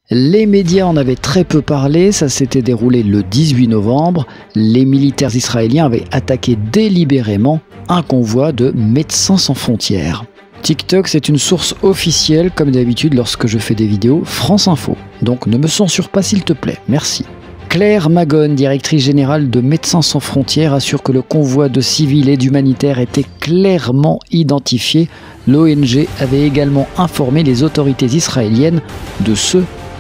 Les médias en avaient très peu parlé, ça s'était déroulé le 18 novembre. Les militaires israéliens avaient attaqué délibérément un convoi de Médecins sans frontières. TikTok, c'est une source officielle, comme d'habitude lorsque je fais des vidéos, France Info. Donc ne me censure pas s'il te plaît, merci. Claire Magone, directrice générale de Médecins sans frontières, assure que le convoi de civils et d'humanitaires était clairement identifié. L'ONG avait également informé les autorités israéliennes de ce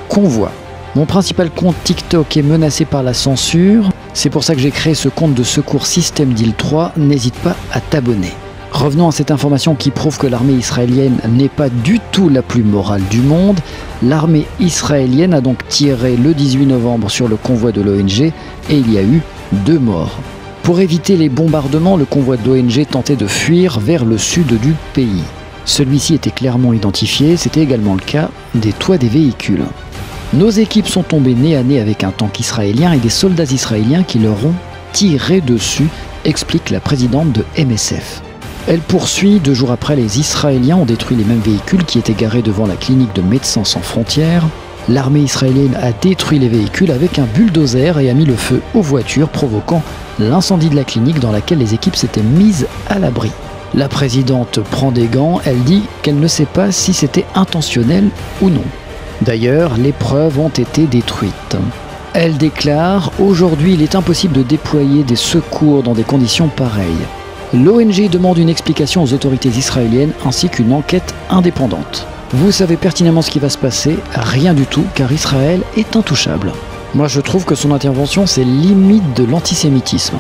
convoi. Mon principal compte TikTok est menacé par la censure. C'est pour ça que j'ai créé ce compte de secours Système Deal 3. N'hésite pas à t'abonner. Revenons à cette information qui prouve que l'armée israélienne n'est pas du tout la plus morale du monde. L'armée israélienne a donc tiré le 18 novembre sur le convoi de l'ONG et il y a eu 2 morts. Pour éviter les bombardements, le convoi de l'ONG tentait de fuir vers le sud du pays. Celui-ci était clairement identifié, c'était également le cas des toits des véhicules. Nos équipes sont tombées nez à nez avec un tank israélien et des soldats israéliens qui leur ont tiré dessus, explique la présidente de MSF. Elle poursuit, 2 jours après, les Israéliens ont détruit les mêmes véhicules qui étaient garés devant la clinique de Médecins sans frontières. L'armée israélienne a détruit les véhicules avec un bulldozer et a mis le feu aux voitures, provoquant l'incendie de la clinique dans laquelle les équipes s'étaient mises à l'abri. La présidente prend des gants, elle dit qu'elle ne sait pas si c'était intentionnel ou non. D'ailleurs, les preuves ont été détruites. Elle déclare « Aujourd'hui, il est impossible de déployer des secours dans des conditions pareilles. » L'ONG demande une explication aux autorités israéliennes ainsi qu'une enquête indépendante. Vous savez pertinemment ce qui va se passer, rien du tout, car Israël est intouchable. Moi je trouve que son intervention c'est limite de l'antisémitisme.